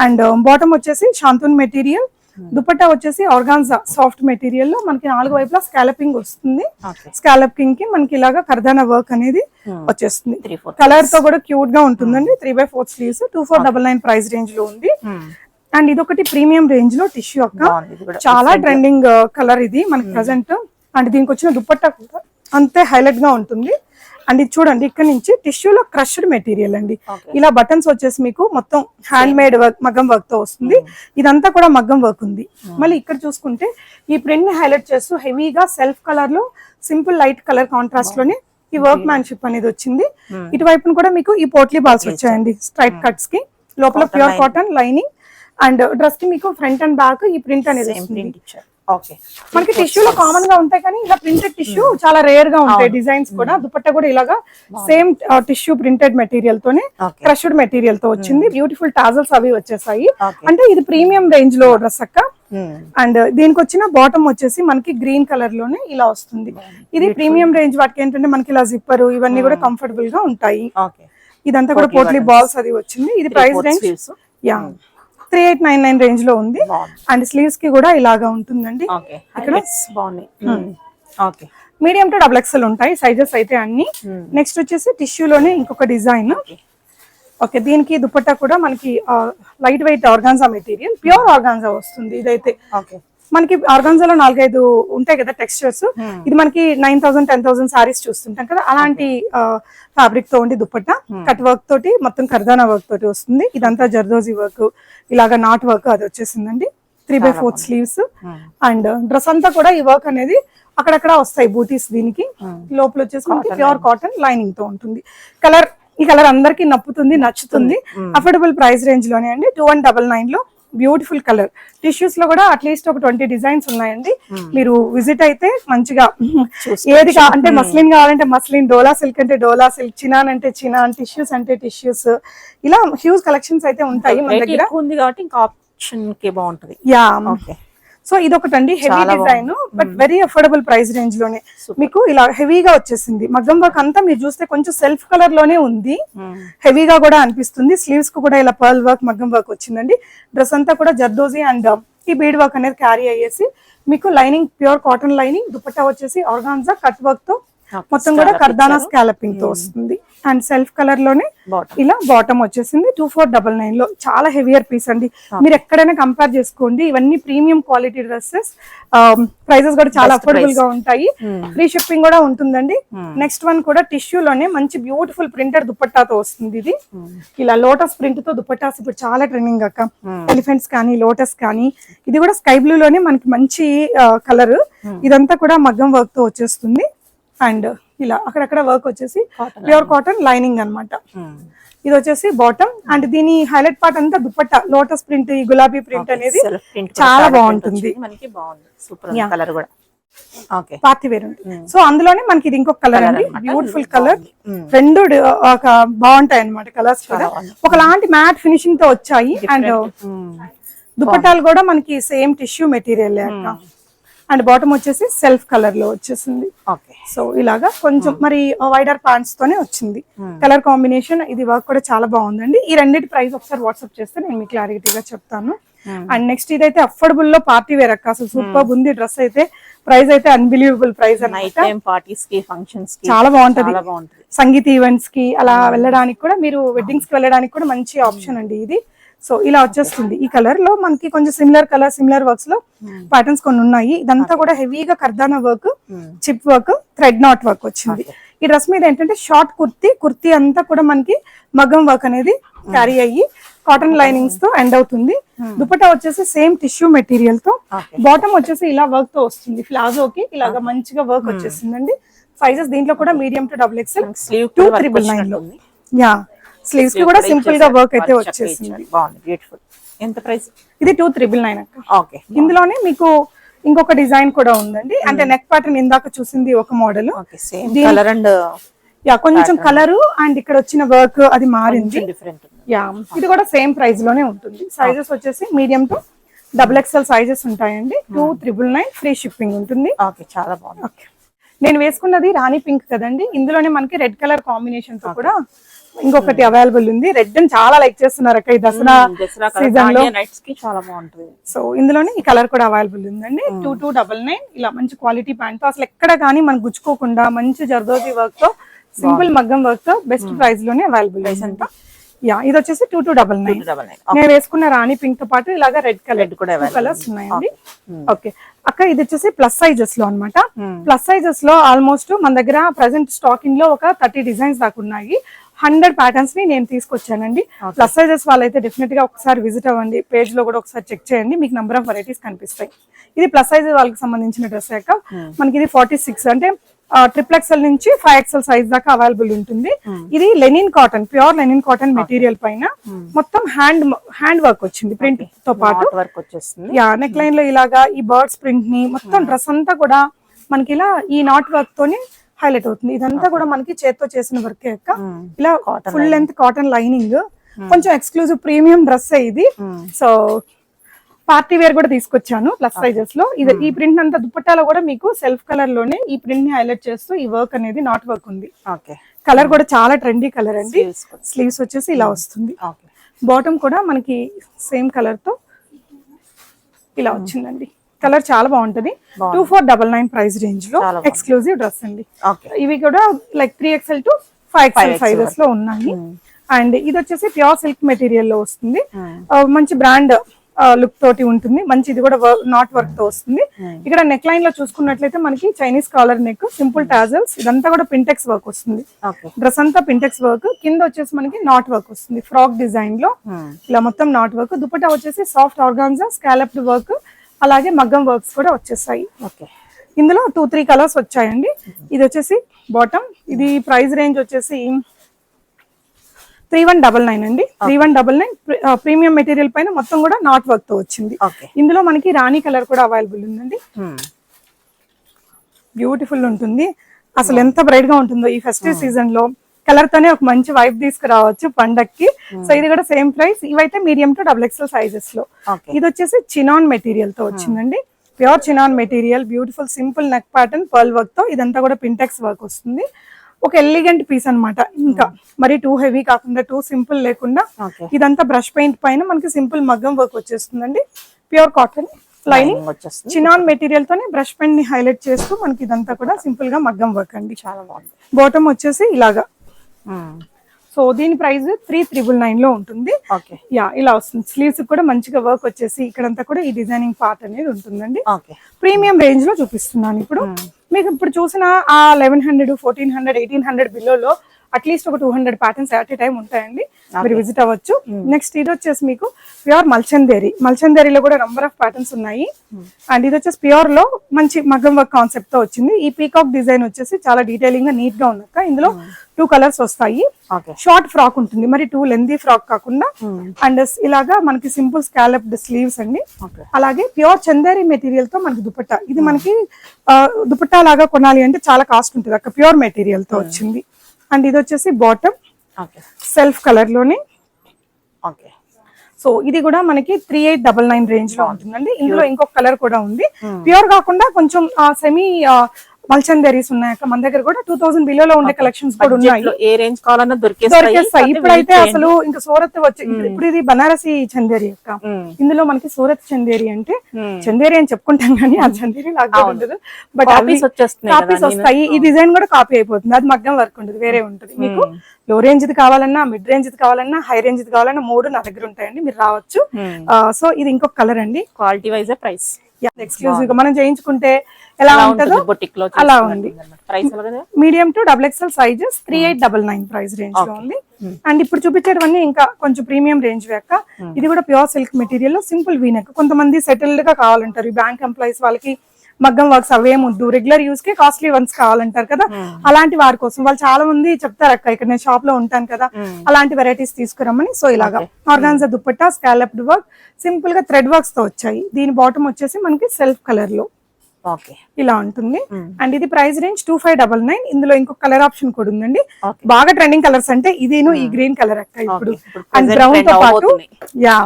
అండ్ బాటమ్ వచ్చేసి శాంతున్ మెటీరియల్. దుపట్టా వచ్చేసి ఆర్గాన్జా సాఫ్ట్ మెటీరియల్ లో మనకి 4 వైపులా స్కాలపింగ్ వస్తుంది. స్కాలపింగ్ కి మనకి ఇలాగా కర్దానా వర్క్ అనేది వచ్చేస్తుంది. కలర్ తో కూడా క్యూట్ గా ఉంటుందండి. 3/4 స్లీవ్స్ 2499 ప్రైస్ రేంజ్ లో ఉంది. అండ్ ఇదొకటి ప్రీమియం రేంజ్ లో టిష్యూ అక్క. చాలా ట్రెండింగ్ కలర్ ఇది మనకి ప్రెసెంట్. అండ్ దీనికి వచ్చిన దుపట్టా కూడా అంతే హైలైట్ గా ఉంటుంది. అండ్ ఇది చూడండి ఇక్కడ నుంచి టిష్యూలో క్రష్డ్ మెటీరియల్ అండి. ఇలా బటన్స్ వచ్చేసి మీకు మొత్తం హ్యాండ్ మేడ్ వర్క్, మగ్గం వర్క్ తో వస్తుంది. ఇదంతా కూడా మగ్గం వర్క్ ఉంది. మళ్ళీ ఇక్కడ చూసుకుంటే ఈ ప్రింట్ ని హైలైట్ చేస్తూ హెవీగా సెల్ఫ్ కలర్ లో సింపుల్ లైట్ కలర్ కాంట్రాస్ట్ లోనే ఈ వర్క్ మ్యాన్షిప్ అనేది వచ్చింది. ఇటువైపున కూడా మీకు ఈ పోట్లీ బాల్స్ వచ్చాయండి స్ట్రైట్ కట్స్ కి. లోపల pure cotton lining. And dress కి మీకు ఫ్రంట్ అండ్ బ్యాక్ ఈ ప్రింట్ అనేది వస్తుంది. ఓకే మనకి టిష్యూలో కామన్ గా ఉంటాయి కానీ ఇలా ప్రింటెడ్ టిష్యూ చాలా రేర్ గా ఉంటాయి. డిజైన్స్ కూడా దుపట్టా కూడా ఇలాగా సేమ్ టిష్యూ ప్రింటెడ్ మెటీరియల్ తోనే క్రష్డ్ మెటీరియల్ తో వచ్చింది. బ్యూటిఫుల్ టాజల్స్ అవి వచ్చేసాయి. అంటే ఇది ప్రీమియం రేంజ్ లో డ్రెస్ అక్క. అండ్ దీనికి వచ్చిన బాటమ్ వచ్చేసి మనకి గ్రీన్ కలర్ లోనే ఇలా వస్తుంది. ఇది ప్రీమియం రేంజ్ వాటికి ఏంటంటే మనకి ఇలా జిప్పర్ ఇవన్నీ కూడా కంఫర్టబుల్ గా ఉంటాయి. ఇదంతా కూడా పోట్లీ బాల్స్ అది వచ్చింది. ఇది ప్రైస్ రేంజ్ 3899 రేంజ్ లో ఉంది. అండ్ స్లీవ్స్ కి కూడా ఇలాగా ఉంటుందండి. ఇక్కడ మీడియం టు డబుల్ ఎక్స్ఎల్ ఉంటాయి సైజెస్ అయితే అన్ని. నెక్స్ట్ వచ్చేసి టిష్యూ లోనే ఇంకొక డిజైన్. ఓకే, దీనికి దుపట్టా కూడా మనకి light weight organza material, pure organza వస్తుంది. ఇదైతే మనకి ఆర్గాన్జాలో 4-5 ఉంటాయి కదా టెక్స్చర్స్. ఇది మనకి 9000 10,000 సారీస్ చూస్తుంటాం కదా, అలాంటి ఫ్యాబ్రిక్ తో ఉండి దుపట్టా కట్ వర్క్ తోటి మొత్తం కర్దానా వర్క్ తోటి వస్తుంది. ఇదంతా జర్దోజీ వర్క్, ఇలాగా నాట్ వర్క్ అది వచ్చేసిందండి. 3/4 స్లీవ్స్. అండ్ డ్రెస్ అంతా కూడా ఈ వర్క్ అనేది అక్కడక్కడ వస్తాయి బూటీస్. దీనికి లోపల వచ్చేసి మనకి ప్యూర్ కాటన్ లైనింగ్ తో ఉంటుంది. కలర్, ఈ కలర్ అందరికి నచ్చుతుంది. అఫోర్డబుల్ ప్రైస్ రేంజ్ లోనే అండి. 2199 లో బ్యూటిఫుల్ కలర్. టిష్యూస్ లో కూడా అట్లీస్ట్ ఒక 20 డిజైన్స్ ఉన్నాయండి. మీరు విజిట్ అయితే మంచిగా ఏది అంటే మస్లిన్ కావాలంటే మస్లిన్, డోలా సిల్క్ అంటే డోలా సిల్క్, చినాన్ అంటే చినాన్, టిష్యూస్ అంటే టిష్యూస్, ఇలా హ్యూజ్ కలెక్షన్స్ అయితే ఉంటాయి మన దగ్గర. ఉంది కాబట్టి ఇంకా ఆప్షన్ కి బాగుంటది. యా, సో ఇదొకటండి heavy design but very affordable price range లోనే మీకు ఇలా హెవీగా వచ్చేసింది. మగ్గం వర్క్ అంతా మీరు చూస్తే కొంచెం సెల్ఫ్ కలర్ లోనే ఉంది, హెవీగా కూడా అనిపిస్తుంది. స్లీవ్స్ కు కూడా ఇలా పర్ల్ వర్క్ మగ్గం వర్క్ వచ్చిందండి. డ్రెస్ అంతా కూడా జర్దోజీ అండ్ ఈ బీడ్ వర్క్ అనేది క్యారీ అయ్యేసి మీకు lining pure cotton lining, dupatta వచ్చేసి ఆర్గాన్జా కట్ వర్క్ తో మొత్తం కూడా కర్దానా స్కాలపింగ్ తో వస్తుంది. అండ్ సెల్ఫ్ కలర్ లోనే ఇలా బాటమ్ వచ్చేసింది. 2499 లో చాలా హెవియర్ పీస్ అండి. మీరు ఎక్కడైనా కంపేర్ చేసుకోండి, ఇవన్నీ ప్రీమియం క్వాలిటీ డ్రెస్సెస్. ప్రైజెస్ కూడా చాలా అఫోర్డబుల్ గా ఉంటాయి. ఫ్రీ షిప్పింగ్ కూడా ఉంటుందండి. నెక్స్ట్ వన్ కూడా టిష్యూ లోనే మంచి బ్యూటిఫుల్ ప్రింటెడ్ దుపట్టాతో వస్తుంది. ఇది ఇలా లోటస్ ప్రింట్ తో దుపట్టాస్ ఇప్పుడు చాలా ట్రెండింగ్ అక్క. ఎలిఫెంట్స్ కానీ లోటస్ కానీ. ఇది కూడా స్కై బ్లూ లోనే మనకి మంచి కలర్. ఇదంతా కూడా మగ్గం వర్క్ తో వచ్చేస్తుంది. అండ్ ఇలా అక్కడక్కడ వర్క్ వచ్చేసి ప్యూర్ కాటన్ లైనింగ్ అన్నమాట. ఇది వచ్చేసి బాటమ్. అండ్ దీని హైలైట్ పార్ట్ అంతా దుపట్టా లోటస్ ప్రింట్, ఈ గులాబీ ప్రింట్ అనేది చాలా బాగుంటుంది. పార్టీ వేర్ ఉంటుంది. సో అందులోనే మనకి ఇది ఇంకొక కలర్ అండి, బ్యూటిఫుల్ కలర్. రెండు ఒక బాగుంటాయి అన్నమాట కలర్స్ కూడా. ఒకలాంటి మ్యాట్ ఫినిషింగ్ తో వచ్చాయి. అండ్ దుపట్టాలు కూడా మనకి సేమ్ టిష్యూ మెటీరియల్ అక్క. అండ్ బాటమ్ వచ్చేసి సెల్ఫ్ కలర్ లో వచ్చేసింది. సో ఇలాగా కొంచెం మరి వైడర్ ప్యాంట్స్ తోనే వచ్చింది. కలర్ కాంబినేషన్ ఇది వర్క్ కూడా చాలా బాగుందండి. ఈ రెండింటి ప్రైస్ ఒకసారి వాట్సాప్ చేస్తే నేను మీకు క్లారిటీగా చెప్తాను. అండ్ నెక్స్ట్ ఇదైతే అఫోర్డబుల్ లో పార్టీ వేర్ అక్క. అసలు సూపర్ ఉంది డ్రెస్ అయితే. ప్రైస్ అయితే అన్బిలీవబుల్ ప్రైస్ చాలా బాగుంటది. సంగీత ఈవెంట్స్ కి అలా వెళ్ళడానికి కూడా, మీరు వెడ్డింగ్స్ కి వెళ్ళడానికి కూడా మంచి ఆప్షన్ అండి ఇది. సో ఇలా వచ్చేస్తుంది. ఈ కలర్ లో మనకి కొంచెం సిమిలర్ కలర్, సిమిలర్ వర్క్స్ లో ప్యాటర్న్స్ కొన్ని ఉన్నాయి. ఇదంతా కూడా హెవీగా kardana work, chip work, thread knot work వచ్చింది. ఈ డ్రెస్ మీద ఏంటంటే షార్ట్ కుర్తీ అంతా కూడా మనకి మగ్గం వర్క్ అనేది క్యారీ అయ్యి కాటన్ లైనింగ్స్ తో ఎండ్ అవుతుంది. దుపట్టా వచ్చేసి సేమ్ టిష్యూ మెటీరియల్ తో, బాటమ్ వచ్చేసి ఇలా వర్క్ తో వస్తుంది. ప్లాజోకి ఇలాగా మంచిగా వర్క్ వచ్చేసిందండి. సైజెస్ దీంట్లో కూడా మీడియం టు డబుల్ ఎక్స్ఎల్. 2399 లో. యా, స్లీవ్స్ కి కూడా సింపుల్ గా వర్క్ అయితే వచ్చేసింది. ఎంత ప్రైస్? ఇది 2399 అక్క. ఓకే, ఇందులోనే మీకు ఇంకొక డిజైన్ కూడా ఉందండి. అంటే నెక్ ప్యాటర్న్ ఇందాక చూసింది ఒక మోడల్, యా కొంచెం కలర్ అండ్ ఇక్కడ వచ్చిన వర్క్ అది మారింది. యా, ఇది కూడా సేమ్ ప్రైస్ లోనే ఉంటుంది. సైజెస్ వచ్చేసి medium to double XL sizes ఉంటాయండి. 2999 ఫ్రీ షిప్పింగ్ ఉంటుంది. చాలా బాగుంది. ఓకే, నేను వేసుకున్నది రాణి పింక్ కదండి. ఇందులోనే మనకి రెడ్ కలర్ కాంబినేషన్ తో కూడా ఇంకొకటి అవైలబుల్ ఉంది. రెడ్ అని చాలా లైక్ చేస్తున్నారు అక్క ఈ దసరా సీజన్ లో. చాలా బాగుంటుంది. సో ఇందులోనే ఈ కలర్ కూడా అవైలబుల్ ఉందండి. 2299 ఇలా మంచి క్వాలిటీ ప్యాంట్ తో అసలు ఎక్కడ కానీ మనం గుచ్చుకోకుండా మంచి జర్దోజీ వర్క్ తో, సింపుల్ మగ్గం వర్క్ తో బెస్ట్ ప్రైస్ లోనే అవైలబుల్ అంట. యా, ఇది వచ్చేసి 2299. నేను వేసుకున్న రాణి పింక్ తో పాటు ఇలాగా రెడ్ కలర్స్ ఉన్నాయండి. ఓకే అక్క, ఇది వచ్చేసి ప్లస్ సైజెస్ లో అన్నమాట. ప్లస్ సైజెస్ లో ఆల్మోస్ట్ మన దగ్గర ప్రెసెంట్ స్టాకింగ్ లో ఒక 30 డిజైన్స్ దాకా ఉన్నాయి. 100 ప్యాటర్న్స్ ని నేను తీసుకొచ్చానండి. ప్లస్ సైజెస్ వాళ్ళైతే డెఫినెట్ గా ఒకసారి విజిట్ అవ్వండి. పేజ్ లో కూడా ఒకసారి చెక్ చేయండి, మీకు నెంబర్ ఆఫ్ వెరైటీస్ కనిపిస్తాయి. ఇది ప్లస్ సైజ్ వాళ్ళకి సంబంధించిన డ్రెస్ అక్క. మనకి ఇది 46 అంటే XXL నుంచి 5XL సైజ్ దాకా అవైలబుల్ ఉంటుంది. ఇది linen cotton, pure linen cotton material పైన మొత్తం హ్యాండ్ వర్క్ వచ్చింది ప్రింట్ తో పాటు. వర్క్ వచ్చేస్తుంది. యా, నెక్ లైన్ లో ఇలాగా ఈ బర్డ్స్ ప్రింట్ ని మొత్తం డ్రెస్ అంతా కూడా మనకి ఇలా ఈ నాట్ వర్క్ తోని హైలైట్ అవుతుంది. ఇదంతా కూడా మనకి చేత్తో చేసిన వర్క్ యొక్క ఇలా ఫుల్ లెంత్ కాటన్ లైనింగ్, కొంచెం ఎక్స్క్లూజివ్ ప్రీమియం డ్రెస్ ఇది. సో పార్టీ వేర్ కూడా తీసుకొచ్చాను ప్లస్ సైజెస్ లో. ఇది ఈ ప్రింట్ అంతా దుపట్టాలో కూడా మీకు సెల్ఫ్ కలర్ లోనే ఈ ప్రింట్ ని హైలైట్ చేస్తూ ఈ వర్క్ అనేది నాట్ వర్క్ ఉంది. కలర్ కూడా చాలా ట్రెండీ కలర్ అండి. స్లీవ్స్ వచ్చేసి ఇలా వస్తుంది. బాటమ్ కూడా మనకి సేమ్ కలర్ తో ఇలా వచ్చిందండి. కలర్ చాలా బాగుంటది. 2499 ప్రైస్ రేంజ్ లో ఎక్స్క్లూజివ్ డ్రెస్ అండి. ఇవి కూడా like 3XL to 5XL sizes లో ఉన్నాయి. అండ్ ఇది వచ్చేసి ప్యూర్ సిల్క్ మెటీరియల్ లో వస్తుంది. మంచి బ్రాండ్ లుక్ తోటి ఉంటుంది. మంచి ఇది కూడా నాట్ వర్క్ తో వస్తుంది. ఇక్కడ నెక్ లైన్ లో చూసుకున్నట్లయితే మనకి Chinese collar neck, simple tassels, ఇదంతా కూడా పింటెక్స్ వర్క్ వస్తుంది. డ్రెస్ అంతా పింటెక్స్ వర్క్, కింద వచ్చేసి మనకి నాట్ వర్క్ వస్తుంది. ఫ్రాక్ డిజైన్ లో ఇలా మొత్తం నాట్ వర్క్. దుపట్టా వచ్చేసి సాఫ్ట్ ఆర్గాన్జా, స్కాలప్డ్ వర్క్, అలాగే మగ్గం వర్క్స్ కూడా వచ్చేసాయి. ఇందులో 2-3 కలర్స్ వచ్చాయండి. ఇది వచ్చేసి బాటమ్. ఇది ప్రైస్ రేంజ్ వచ్చేసి 3199 అండి. 3199 ప్రీమియం మెటీరియల్ పైన మొత్తం కూడా నాట్ వర్క్ తో వచ్చింది. ఇందులో మనకి రాణి కలర్ కూడా అవైలబుల్ ఉందండి. బ్యూటిఫుల్ ఉంటుంది. అసలు ఎంత బ్రైట్ గా ఉంటుందో ఈ ఫెస్టివ్ సీజన్ లో. కలర్ తోనే ఒక మంచి వైబ్ తీసుకురావచ్చు పండక్కి. సో ఇది కూడా సేమ్ ప్రైస్. ఇవైతే మీడియం టు XXL సైజెస్ లో. ఇది వచ్చేసి చినాన్ మెటీరియల్ తో వచ్చిందండి. Pure chinon material, beautiful simple neck pattern, pearl work తో. ఇదంతా కూడా పింటెక్స్ వర్క్ వస్తుంది. ఒక ఎలిగెంట్ పీస్ అన్నమాట. ఇంకా మరి టూ హెవీ కాకుండా, టూ సింపుల్ లేకుండా, ఇదంతా బ్రష్ పెయింట్ పైన మనకి సింపుల్ మగ్గం వర్క్ వచ్చేస్తుందండి. Pure cotton lining, chinon material తోనే బ్రష్ పెయింట్ ని హైలైట్ చేస్తూ మనకి ఇదంతా కూడా సింపుల్ గా మగ్గం వర్క్ అండి. చాలా బాగుంది. బాటమ్ వచ్చేసి ఇలాగా. సో దీని ప్రైస్ 3999 లో ఉంటుంది. యా, ఇలా వస్తుంది. స్లీవ్స్ కూడా మంచిగా వర్క్ వచ్చేసి ఇక్కడంతా కూడా ఈ డిజైనింగ్ పార్ట్ అనేది ఉంటుందండి. ప్రీమియం రేంజ్ లో చూపిస్తున్నాను ఇప్పుడు. మీకు ఇప్పుడు చూసిన ఆ 1100, 1400, 1800 బిలోలో అట్లీస్ట్ ఒక 200 ప్యాటర్న్స్ అట్ ఏ టైం ఉంటాయండి. మీరు విజిట్ అవ్వచ్చు. నెక్స్ట్ ఇది వచ్చేసి మీకు ప్యూర్ మల్చందేరి. మల్చందేరిలో కూడా నంబర్ ఆఫ్ ప్యాటర్న్స్ ఉన్నాయి. అండ్ ఇది వచ్చేసి ప్యూర్ లో మంచి మగ్గం వర్క్ కాన్సెప్ట్ తో వచ్చింది. ఈ పీకాక్ డిజైన్ వచ్చేసి చాలా డీటెయిలింగ్ గా నీట్ గా ఉన్నాక ఇందులో 2 కలర్స్ వస్తాయి. షార్ట్ ఫ్రాక్ ఉంటుంది, మరి 2 లెందీ ఫ్రాక్ కాకుండా. అండ్ ఇలాగా మనకి సింపుల్ స్కాలప్డ్ స్లీవ్స్ అండి. అలాగే ప్యూర్ చందేరి మెటీరియల్ తో మనకి దుపట్టా. ఇది మనకి దుపట్టా లాగా కొనాలి అంటే చాలా కాస్ట్ ఉంటుంది అక్క. ప్యూర్ మెటీరియల్ తో వచ్చింది. అండ్ ఇది వచ్చేసి బాటమ్ సెల్ఫ్ కలర్ లోనే. సో ఇది కూడా మనకి 3899 రేంజ్ లో ఉంటుందండి. ఇందులో ఇంకొక కలర్ కూడా ఉంది. ప్యూర్ కాకుండా కొంచెం సెమీ మల్చందరీస్ ఉన్నాయి. మన దగ్గర కూడా 2000 బిలోలో ఉండే కలెక్షన్స్ కూడా ఉన్నాయి. ఏ రేంజ్ కావాలన్నా దొరికేస్తాయి. ఇప్పుడైతే అసలు ఇంకా సూరత్ వచ్చి ఇప్పుడు ఇది బనారసి చందేరి అక్క. ఇందులో మనకి సూరత్ చందేరి అంటే చందేరి అని చెప్పుకుంటాం కానీ ఆ చందేరి లాగా ఉండదు. బట్ కాపీస్ వస్తాయి. ఈ డిజైన్ కూడా కాపీ అయిపోతుంది. అది మగ్గం వర్క్ ఉండదు, వేరే ఉంటుంది. మీకు లో రేంజ్ ది కావాలన్నా, మిడ్ రేంజ్ ది కావాలన్నా, హై రేంజ్ ది కావాలన్నా 3 నా దగ్గర ఉంటాయండి. మీరు రావచ్చు. సో ఇది ఇంకొక కలర్ అండి. క్వాలిటీ వైజ్ ప్రైస్ ఎక్స్క్లూజివ్ గా మనం చేయించుకుంటే ఎలా ఉంటుందో అలా ఉంది. Medium to XXL sizes 3899 price range లో ఉంది. అండ్ ఇప్పుడు చూపించేవన్నీ ఇంకా కొంచెం ప్రీమియం రేంజ్ యొక్క. ఇది కూడా ప్యూర్ సిల్క్ మెటీరియల్ లో సింపుల్ వీనెక్. కొంతమంది సెటిల్డ్ గా కావాలంటారు, బ్యాంక్ ఎంప్లాయీస్ వాళ్ళకి మగ్గం వర్క్స్ అవేమొద్దు, రెగ్యులర్ యూస్ కి కాస్ట్లీ వన్స్ కావాలంటారు కదా. అలాంటి వారి కోసం వాళ్ళు చాలా మంది చెప్తారు అక్క, ఇక్కడ నేను షాప్ లో ఉంటాను కదా, అలాంటి వెరైటీస్ తీసుకురమ్మని. సో ఇలాగా organza dupatta, scalloped work, simple గా థ్రెడ్ వర్క్స్ తో వచ్చాయి. దీని బాటమ్ వచ్చేసి మనకి సెల్ఫ్ కలర్ లో ఇలా ఉంటుంది. అండ్ ఇది ప్రైస్ రేంజ్ 2599. ఇందులో ఇంకొక కలర్ ఆప్షన్ కూడా ఉందండి. బాగా ట్రెండింగ్ కలర్స్ అంటే ఇదేను ఈ గ్రీన్ కలర్ అక్క ఇప్పుడు. అండ్ బ్రౌన్ తో పాటు యా,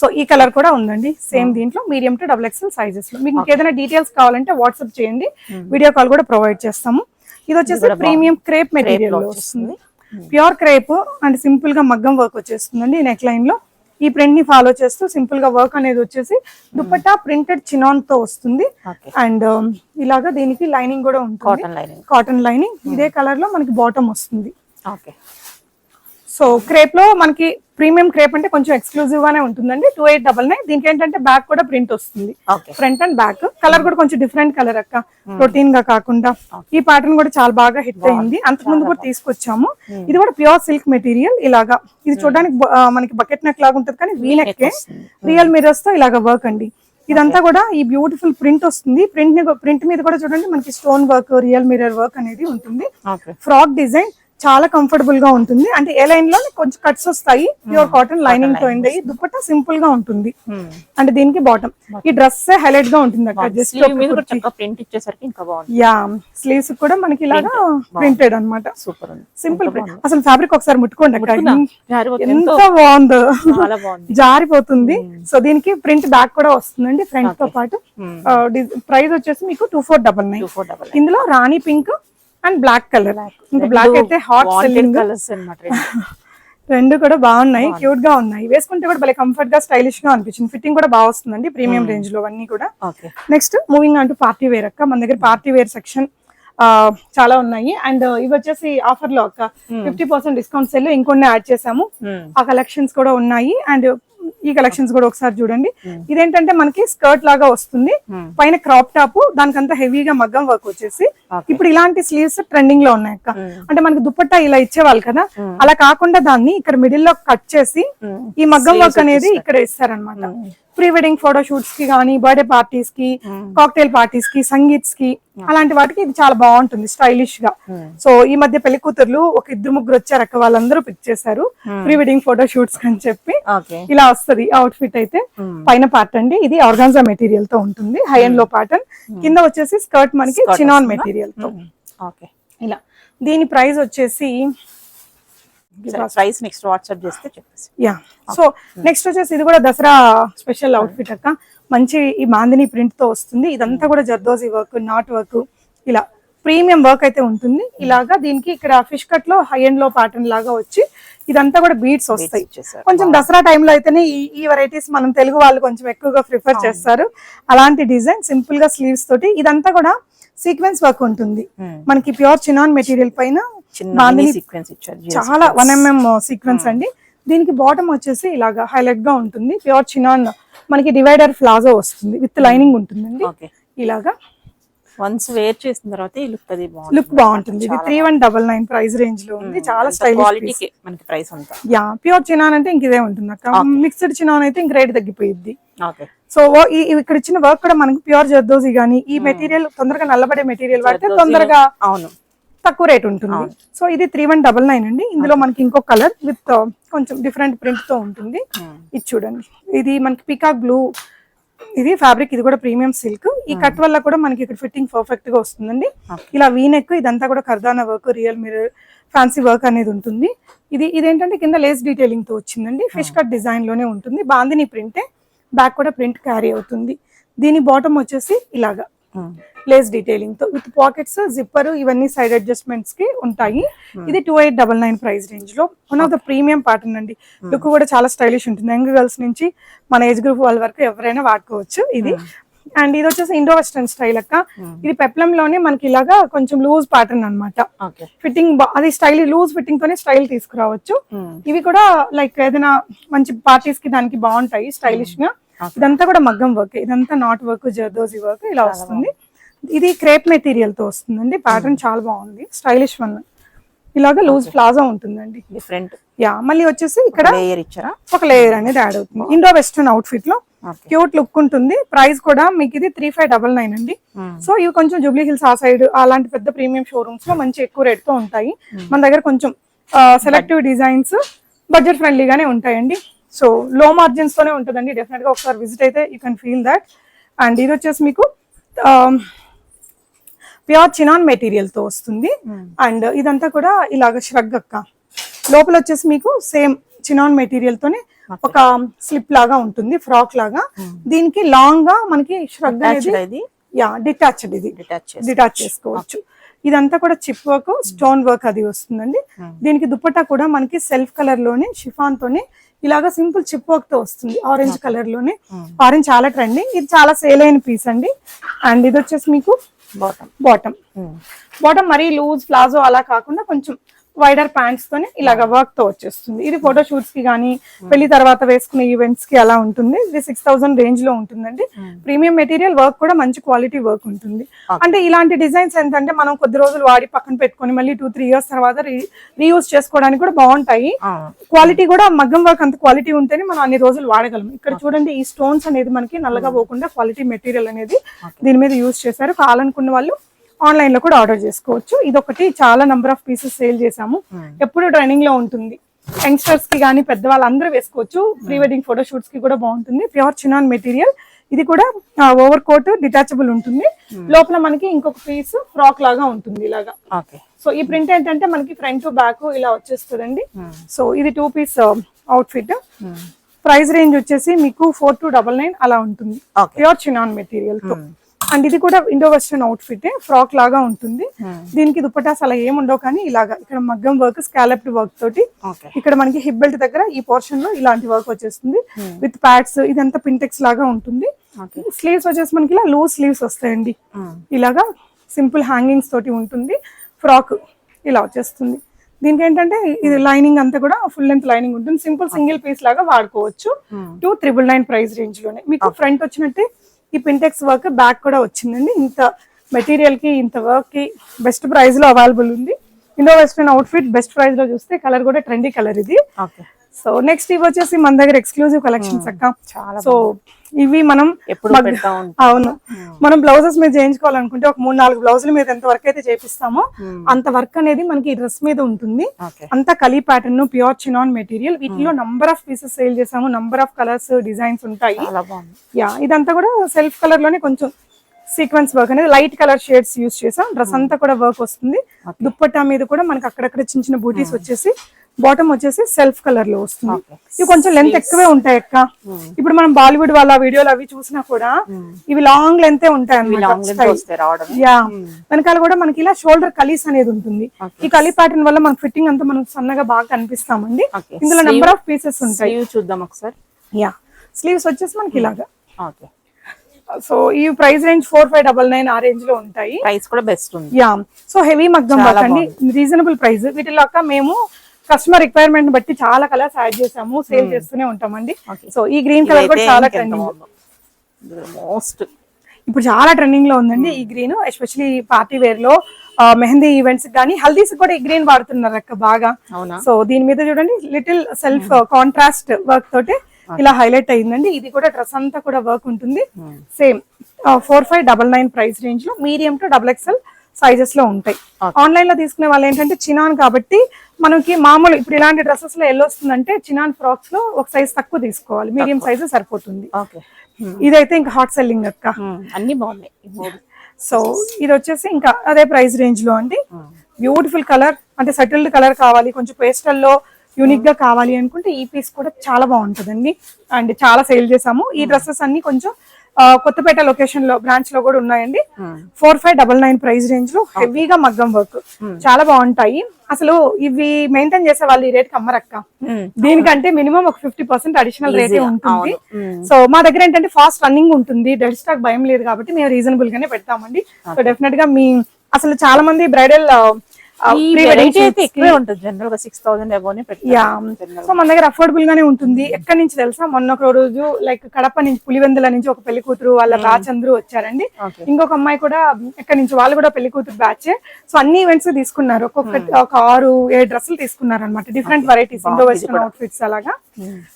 సో ఈ కలర్ కూడా ఉందండి. సేమ్ దీంట్లో మీడియం టు XXL సైజెస్ లో. మీకు ఏదైనా డీటెయిల్స్ కావాలంటే వాట్సాప్ చేయండి, వీడియో కాల్ కూడా ప్రొవైడ్ చేస్తాము. ఇది వచ్చేసి ప్రీమియం క్రేప్ మెటీరియల్ లో వస్తుంది. ప్యూర్ క్రేప్ అండ్ సింపుల్ గా మగ్గం వర్క్ వచ్చేస్తుందండి. నెక్ లైన్ లో ఈ ప్రింట్ ని ఫాలో చేస్తూ సింపుల్ గా వర్క్ అనేది వచ్చేసి దుపట్టా ప్రింటెడ్ చినాన్ తో వస్తుంది. అండ్ ఇలాగా దీనికి లైనింగ్ కూడా ఉంటుంది, కాటన్ లైనింగ్. ఇదే కలర్ లో మనకి బాటమ్ వస్తుంది. సో క్రేప్ లో మనకి ప్రీమియం క్రేప్ అంటే కొంచెం ఎక్స్క్లూజివ్ గానే ఉంటుందండి. 2899. దీనికి ఏంటంటే బ్యాక్ కూడా ప్రింట్ వస్తుంది, ఫ్రంట్ అండ్ బ్యాక్. కలర్ కూడా కొంచెం డిఫరెంట్ కలర్ అక్క, రొటీన్ గా కాకుండా. ఈ ప్యాటర్న్ కూడా చాలా బాగా హిట్ అయింది. అంతకుముందు కూడా తీసుకొచ్చాము. ఇది కూడా ప్యూర్ సిల్క్ మెటీరియల్. ఇలాగా ఇది చూడడానికి మనకి బకెట్ నెక్ లాగా ఉంటుంది కానీ వీ నెక్, రియల్ మిర్రర్స్ తో ఇలాగా వర్క్ అండి. ఇదంతా కూడా ఈ బ్యూటిఫుల్ ప్రింట్ వస్తుంది. ప్రింట్ మీద కూడా చూడండి మనకి stone work, real mirror work అనేది ఉంటుంది. ఓకే. ఫ్రాక్ డిజైన్ చాలా కంఫర్టబుల్ గా ఉంటుంది. అంటే ఏ లైన్ లో కొంచెం కట్స్ వస్తాయి, ప్యూర్ కాటన్ లైనింగ్ తో అయ్యి. దుపట్టా సింపుల్ గా ఉంటుంది. అంటే దీనికి బాటమ్ ఈ డ్రెస్ హైలైట్ గా ఉంటుంది అక్క. జస్ట్ ప్రింట్ ఇచ్చేసరికి ఇంకా బాగుంది. యా స్లీవ్స్ కూడా మనకి ఇలాగా ప్రింటెడ్ అన్నమాట. సూపర్ ఉంది. Simple print. అసలు ఫ్యాబ్రిక్ ఒకసారి ముట్టుకోండి అక్క, ఎంత బాగుందో, చాలా బాగుంది. జారిపోతుంది. సో దీనికి ప్రింట్ బ్యాక్ కూడా వస్తుందండి ఫ్రంట్ తో పాటు. ప్రైస్ వచ్చేసి మీకు 2499. ఇందులో రాణి పింక్ అండ్ బ్లాక్ కలర్. ఇంకా బ్లాక్ అయితే హాట్ సెల్లింగ్ కలర్స్ అన్నమాట. రెండు కూడా బాగున్నాయి, క్యూట్ గా ఉన్నాయి. వేసుకుంటే కూడా భలే కంఫర్ట్ గా స్టైలిష్ గా అనిపించింది. ఫిట్టింగ్ కూడా బాగా వస్తుందండి ప్రీమియం రేంజ్ లో అన్ని కూడా. Next moving on to party wear అక్క. మన దగ్గర పార్టీ వేర్ సెక్షన్ చాలా ఉన్నాయి. అండ్ ఇవి వచ్చేసి ఆఫర్ లో అక్క 50% డిస్కౌంట్ సెల్ ఇంకొన్ని యాడ్ చేసాము. ఆ కలెక్షన్స్ కూడా ఉన్నాయి. అండ్ ఈ కలెక్షన్స్ కూడా ఒకసారి చూడండి. ఇదేంటంటే మనకి స్కర్ట్ లాగా వస్తుంది, పైన క్రాప్ టాప్, దానికంతా హెవీగా మగ్గం వర్క్ వచ్చేసి. ఇప్పుడు ఇలాంటి స్లీవ్స్ ట్రెండింగ్ లో ఉన్నాయి అక్క. అంటే మనకి దుపట్టా ఇలా ఇచ్చేవాళ్ళు కదా, అలా కాకుండా దాన్ని ఇక్కడ మిడిల్ లో కట్ చేసి ఈ మగ్గం వర్క్ అనేది ఇక్కడ ఇస్తారనమాట. ప్రీ వెడ్డింగ్ ఫోటో షూట్స్ కి కానీ, బర్త్డే పార్టీస్ కి, కాక్టైల్ పార్టీస్ కి, సంగీత్స్ కి, అలాంటి వాటికి ఇది చాలా బాగుంటుంది స్టైలిష్ గా. సో ఈ మధ్య పెళ్లి కూతుర్లు ఒక 2-3 వచ్చారు అక్క, వాళ్ళందరూ పిక్ చేశారు ప్రీ వెడ్డింగ్ ఫోటో షూట్స్ అని చెప్పి. ఇలా వస్తుంది అవుట్ ఫిట్ అయితే. పైన పార్ట్ అండి ఇది ఆర్గాన్జా మెటీరియల్ తో ఉంటుంది, హై అండ్ లో ప్యాటర్న్. కింద వచ్చేసి స్కర్ట్ మనకి చినాన్ మెటీరియల్ తో. ఇలా దీని ప్రైస్ వచ్చేసి ప్రైస్ నెక్స్ట్ వాట్సాప్ చేస్తే చెప్పేసి. యా సో నెక్స్ట్ వచ్చేసి ఇది కూడా దసరా స్పెషల్ అవుట్ ఫిట్ అక్క. మంచి ఈ బాందిని ప్రింట్ తో వస్తుంది. ఇదంతా కూడా జర్దోజీ వర్క్, నాట్ వర్క్, ఇలా ప్రీమియం వర్క్ అయితే ఉంటుంది. ఇలాగా దీనికి ఇక్కడ ఫిష్ కట్ లో హై అండ్ లో ప్యాటర్న్ లాగా వచ్చి ఇదంతా కూడా బీడ్స్ వస్తాయి. కొంచెం దసరా టైంలో అయితేనే ఈ వెరైటీస్ మనం తెలుగు వాళ్ళు కొంచెం ఎక్కువగా ప్రిఫర్ చేస్తారు. అలాంటి డిజైన్ సింపుల్ గా స్లీవ్స్ తోటి. ఇదంతా కూడా సీక్వెన్స్ వర్క్ ఉంటుంది మనకి. ప్యూర్ చినాన్ మెటీరియల్ పైన చాలా 1 mm సీక్వెన్స్ అండి. దీనికి బాటమ్ వచ్చేసి ఇలాగా హైలైట్ గా ఉంటుంది. ప్యూర్ చినాన్ మనకి డివైడర్ ప్లాజో వస్తుంది, విత్ లైనింగ్ ఉంటుందండి. ఇలాగా వన్స్ వేర్ చేసిన తర్వాత ఈ లుక్ బాగుంటుంది. ఇది 3199 ప్రైస్ రేంజ్ లో ఉంది. చాలా స్టైలిష్ మనకి ప్రైస్ అంతా. యా ప్యూర్ చినాన్ అంటే ఇంక ఇదే ఉంటుంది అక్క. మిక్స్డ్ చినాన్ అయితే ఇంక రేట్ తగ్గిపోయింది. సో ఇక్కడ ఇచ్చిన వర్క్ కూడా మనకి ప్యూర్ జర్దోజీ గానీ, ఈ మెటీరియల్ తొందరగా నల్లబడే మెటీరియల్ వాడితే తొందరగా తక్కువ రేట్ ఉంటుంది. సో ఇది 3199 అండి. ఇందులో మనకి ఇంకో కలర్ విత్ కొంచెం డిఫరెంట్ ప్రింట్ తో ఉంటుంది. ఇది చూడండి, ఇది మనకి పికాక్ బ్లూ ఇది ఫ్యాబ్రిక్. ఇది కూడా ప్రీమియం సిల్క్. ఈ కట్ వల్ల కూడా మనకి ఇక్కడ ఫిట్టింగ్ పర్ఫెక్ట్ గా వస్తుందండి. ఇలా వీనెక్, ఇదంతా కూడా kardana work, real mirror, fancy work అనేది ఉంటుంది. ఇదేంటంటే కింద లేస్ డీటెయిలింగ్ తో వచ్చిందండి. ఫిష్ కట్ డిజైన్ లోనే ఉంటుంది. బాందిని ప్రింటే, బ్యాక్ కూడా ప్రింట్ క్యారీ అవుతుంది. దీని బాటమ్ వచ్చేసి ఇలాగా లేస్ డీటెయిలింగ్ తో విత్ పాకెట్స్, జిప్పర్, ఇవన్నీ సైడ్ అడ్జస్ట్మెంట్స్ కి ఉంటాయి. ఇది 2899 ప్రైస్ రేంజ్ లో. One of the premium pattern అండి. లుక్ కూడా చాలా స్టైలిష్ ఉంటుంది. యంగ్ గర్ల్స్ నుంచి మన ఏజ్ గ్రూప్ వాళ్ళ వరకు ఎవరైనా వాడుకోవచ్చు ఇది. అండ్ ఇది వచ్చేసి ఇండో వెస్టర్న్ స్టైల్ అక్క. ఇది పెప్లం లోనే మనకి ఇలాగా కొంచెం లూజ్ ప్యాటర్న్ అనమాట. ఫిట్టింగ్ అది స్టైల్, లూజ్ ఫిట్టింగ్ తోనే స్టైల్ తీసుకురావచ్చు. ఇవి కూడా లైక్ ఏదైనా మంచి పార్టీస్ కి దానికి బాగుంటాయి స్టైలిష్ గా. ఇదంతా కూడా మగ్గం వర్క్, ఇదంతా నాట్ వర్క్, జర్దోజీ వర్క్ ఇలా వస్తుంది. ఇది క్రేప్ మెటీరియల్ తో వస్తుందండి. ప్యాటర్న్ చాలా బాగుంది, స్టైలిష్ వన్. ఇలాగా లూజ్ ప్లాజా ఉంటుందండి, డిఫరెంట్. యా మళ్ళీ వచ్చేసి ఇక్కడ ఒక లేయర్ అనేది యాడ్ అవుతుంది. ఇండో వెస్టర్న్ అవుట్ ఫిట్ లో క్యూట్ లుక్ ఉంటుంది. ప్రైస్ కూడా మీకు ఇది 3599 అండి. సో ఇవి కొంచెం జూబ్లీ హిల్స్ ఆ సైడ్ అలాంటి పెద్ద ప్రీమియం షోరూమ్స్ లో మంచి ఎక్కువ రేట్ తో ఉంటాయి. మన దగ్గర కొంచెం సెలెక్టివ్ డిజైన్స్ బడ్జెట్ ఫ్రెండ్లీగానే ఉంటాయండి. సో లో మార్జిన్స్ తోనే ఉంటుందండి. డెఫినెట్ గా ఒకసారి విజిట్ అయితే you can feel that. And ఇది వచ్చేసి మీకు ప్యూర్ చినాన్ మెటీరియల్ తో వస్తుంది. అండ్ ఇదంతా కూడా ఇలాగ ష్రగ్ అక్క. లోపల వచ్చేసి మీకు సేమ్ చినాన్ మెటీరియల్ తోనే ఒక స్లిప్ లాగా ఉంటుంది, ఫ్రాక్ లాగా. దీనికి లాంగ్ గా మనకి ష్రగ్ అనేది డిటాచ్డ్, ఇది డిటాచ్ చేసుకోవచ్చు. ఇదంతా కూడా చిప్ వర్క్, స్టోన్ వర్క్ అది వస్తుందండి. దీనికి దుపట్టా కూడా మనకి సెల్ఫ్ కలర్ లోనే షిఫాన్ తోనే ఇలాగా సింపుల్ చిప్ వర్క్ తో వస్తుంది. ఆరెంజ్ కలర్ లోనే. ఆరెంజ్ చాలా ట్రెండింగ్, ఇది చాలా సేల్ అయిన పీస్ అండి. అండ్ ఇది వచ్చేసి మీకు బాటమ్ మరీ లూజ్ ప్లాజో అలా కాకుండా కొంచెం వైడర్ ప్యాంట్స్ తోని ఇలాగ వర్క్ తో వచ్చేస్తుంది. ఇది ఫోటో షూట్స్ కి కానీ పెళ్లి తర్వాత వేసుకునే ఈవెంట్స్ కి అలా ఉంటుంది. ఇది 6000 రేంజ్ లో ఉంటుందండి. ప్రీమియం మెటీరియల్, వర్క్ కూడా మంచి క్వాలిటీ వర్క్ ఉంటుంది. అంటే ఇలాంటి డిజైన్స్ ఏంటంటే మనం కొద్ది రోజులు వాడి పక్కన పెట్టుకొని మళ్ళీ 2-3 ఇయర్స్ తర్వాత రీయూజ్ చేసుకోవడానికి కూడా బాగుంటాయి. క్వాలిటీ కూడా మగ్గం వర్క్ అంత క్వాలిటీ ఉంటేనే మనం అన్ని రోజులు వాడగలం. ఇక్కడ చూడండి ఈ స్టోన్స్ అనేది మనకి నల్లగా పోకుండా క్వాలిటీ మెటీరియల్ అనేది దీని మీద యూజ్ చేశారు. కావాలనుకున్న వాళ్ళు ఆన్లైన్ లో కూడా ఆర్డర్ చేసుకోవచ్చు. ఇదొకటి చాలా నంబర్ ఆఫ్ పీసెస్ సేల్ చేసాము. ఎప్పుడు ట్రైనింగ్ లో ఉంటుంది. యంగ్స్టర్స్ కి కానీ పెద్దవాళ్ళు అందరూ వేసుకోవచ్చు. ప్రీ వెడ్డింగ్ ఫోటో షూట్స్ కి కూడా బాగుంటుంది. Pure chinon material. ఇది కూడా ఓవర్ కోట్ డిటాచబుల్ ఉంటుంది. లోపల మనకి ఇంకొక పీస్ ఫ్రాక్ లాగా ఉంటుంది ఇలాగా. సో ఈ ప్రింట్ ఏంటంటే మనకి ఫ్రంట్ బ్యాక్ ఇలా వచ్చేస్తుందండి. సో ఇది 2 peace out fit. Price range వచ్చేసి మీకు 4299 అలా ఉంటుంది. ప్యూర్ చినాన్ మెటీరియల్ తో. అండ్ ఇది కూడా Indo western out fit, frock లాగా ఉంటుంది. దీనికి దుపట్టాస్ అలా ఏముండవు, కానీ ఇలాగా ఇక్కడ మగ్గం వర్క్, స్కాలప్డ్ వర్క్ తోటి ఇక్కడ మనకి హిప్ బెల్ట్ దగ్గర ఈ పోర్షన్ లో ఇలాంటి వర్క్ వచ్చేస్తుంది విత్ ప్యాడ్స్. ఇదంతా పింటెక్స్ లాగా ఉంటుంది. స్లీవ్స్ వచ్చేసి మనకి ఇలా లూజ్ స్లీవ్స్ వస్తాయండి. ఇలాగా సింపుల్ హ్యాంగింగ్స్ తోటి ఉంటుంది. ఫ్రాక్ ఇలా వచ్చేస్తుంది. దీనికి ఏంటంటే ఇది లైనింగ్ అంతా కూడా ఫుల్ లెంత్ లైనింగ్ ఉంటుంది. సింపుల్ సింగిల్ పీస్ లాగా వాడుకోవచ్చు. 2999 ప్రైస్ రేంజ్ లోనే. మీకు ఫ్రంట్ వచ్చినట్టే ఈ పింటెక్స్ వర్క్, బ్యాక్ కూడా వచ్చిందండి. ఇంత మెటీరియల్ కి ఇంత వర్క్ కి బెస్ట్ ప్రైస్ లో అవైలబుల్ ఉంది. Indo western out fit best price లో చూస్తే కలర్ కూడా ట్రెండీ కలర్ ఇది. సో నెక్స్ట్ ఇవి వచ్చేసి మన దగ్గర ఎక్స్క్లూజివ్ కలెక్షన్స్ అక్క. సో ఇవి మనం అవును మనం బ్లౌజెస్ మీద చేయించుకోవాలనుకుంటే ఒక 3-4 బ్లౌజుల మీద ఎంత వర్క్ అయితే చేపిస్తామో అంత వర్క్ అనేది మనకి ఈ డ్రెస్ మీద ఉంటుంది. అంతా కలీ ప్యాటర్న్, ప్యూర్ చినాన్ మెటీరియల్. వీటిలో నంబర్ ఆఫ్ పీసెస్ సేల్ చేసాము. నంబర్ ఆఫ్ కలర్స్, డిజైన్స్ ఉంటాయి. యా ఇదంతా కూడా సెల్ఫ్ కలర్ లోనే కొంచెం సీక్వెన్స్ వర్క్ అనేది లైట్ కలర్ షేడ్స్ యూస్ చేసాం. డ్రెస్ అంతా కూడా వర్క్ వస్తుంది. దుప్పట్టా మీద కూడా మనకి అక్కడక్కడ చిన్న చిన్న బూటీస్ వచ్చేసి, బాటమ్ వచ్చేసి సెల్ఫ్ కలర్ లో వస్తుంది. ఇవి కొంచెం లెంత్ ఎక్కువే ఉంటాయి అక్క. ఇప్పుడు మనం బాలీవుడ్ వాళ్ళ వీడియోలు అవి చూసినా కూడా ఇవి లాంగ్ లెంతే ఉంటాయి అన్నమాట. యా వెనకాల కూడా మనకి ఇలా షోల్డర్ కలీస్ అనేది ఉంటుంది. ఈ కలీ ప్యాటర్న్ వల్ల మనకి ఫిట్టింగ్ అంతా మనం సన్నగా బాగా కనిపిస్తామండి. ఇందులో నెంబర్ ఆఫ్ పీసెస్ ఉంటాయి. చూద్దాం ఒకసారి. యా స్లీవ్స్ వచ్చేసి మనకి ఇలాగా. సో ఈ ప్రైస్ రేంజ్ 4599 ఆ రేంజ్ లో ఉంటాయి. ప్రైస్ కూడా బెస్ట్ ఉంది. యా సో హెవీ మగ్గం వర్క్ అండి, రీజనబుల్ ప్రైస్. వీటిలో అక్క మేము కస్టమర్ రిక్వైర్మెంట్ బట్టి చాలా కలర్స్ యాడ్ చేసాము, సేల్ చేస్తూనే ఉంటామండి. సో ఈ గ్రీన్ కలర్ కూడా చాలా ట్రెండింగ్, మోస్ట్ ఇప్పుడు చాలా ట్రెండింగ్ లో ఉందండి ఈ గ్రీన్. ఎస్పెషల్లీ పార్టీ వేర్ లో, మెహందీ ఈవెంట్స్ కానీ హల్దీస్ కూడా ఈ గ్రీన్ వాడుతున్నారు అక్క బాగా. సో దీని మీద చూడండి లిటిల్ సెల్ఫ్ కాంట్రాస్ట్ వర్క్ తోటి ఇలా హైలైట్ అయిందండి. ఇది కూడా డ్రెస్ అంతా కూడా వర్క్ ఉంటుంది. సేమ్ 4599 ప్రైస్ రేంజ్ లో మీడియం టు XXL సైజెస్ లో ఉంటాయి. ఆన్లైన్ లో తీసుకునే వాళ్ళు ఏంటంటే చినాన్ కాబట్టి మనకి మామూలు ఇప్పుడు ఇలాంటి డ్రెస్సెస్ లో ఎల్లో వస్తుందంటే చినాన్ ఫ్రాక్స్ లో ఒక సైజ్ తక్కువ తీసుకోవాలి, మీడియం సైజ్ సరిపోతుంది. ఇదైతే ఇంకా హాట్ సెల్లింగ్ అక్క, అన్ని బాగున్నాయి. సో ఇది వచ్చేసి ఇంకా అదే ప్రైస్ రేంజ్ లో అండి. బ్యూటిఫుల్ కలర్, అంటే సెటిల్డ్ కలర్ కావాలి, కొంచెం పేస్టల్ లో యూనిక్ గా కావాలి అనుకుంటే ఈ పీస్ కూడా చాలా బాగుంటుందండి. అండ్ చాలా సేల్ చేసాము. ఈ డ్రెస్సెస్ అన్ని కొంచెం కొత్తపేట లొకేషన్ లో బ్రాంచ్ లో కూడా ఉన్నాయండి. 4599 ప్రైస్ రేంజ్ లో హెవీగా మగ్గం వర్క్ చాలా బాగుంటాయి. అసలు ఇవి మెయింటైన్ చేసే వాళ్ళు ఈ రేట్ కి అమ్మరక్క. దీనికంటే మినిమం ఒక 50% అడిషనల్ రేటే ఉంటుంది. సో మా దగ్గర ఏంటంటే ఫాస్ట్ రన్నింగ్ ఉంటుంది, డెడ్ స్టాక్ భయం లేదు కాబట్టి మేము రీజనబుల్ గానే పెడతామండి. సో డెఫినెట్ గా మీ అసలు చాలా మంది బ్రైడల్ ఎక్కువే ఉంటుంది, జనరల్ గా 6000 అబోనే పెట్టారు. సో మన దగ్గర అఫోర్డబుల్ గానే ఉంటుంది. ఎక్కడి నుంచి తెలుసా, మొన్న ఒక రోజు లైక్ కడప నుంచి పులివెందుల నుంచి ఒక పెళ్లి కూతురు వాళ్ళ బ్యాచ్ అందరూ వచ్చారండి. ఇంకొక అమ్మాయి కూడా ఎక్కడి నుంచి, వాళ్ళు కూడా పెళ్లి కూతురు బ్యాచ్. సో అన్ని ఈవెంట్స్ తీసుకున్నారు. ఒక 6-7 డ్రెస్సులు తీసుకున్నారు అనమాట, different varieties, Indo western out fits అలాగా.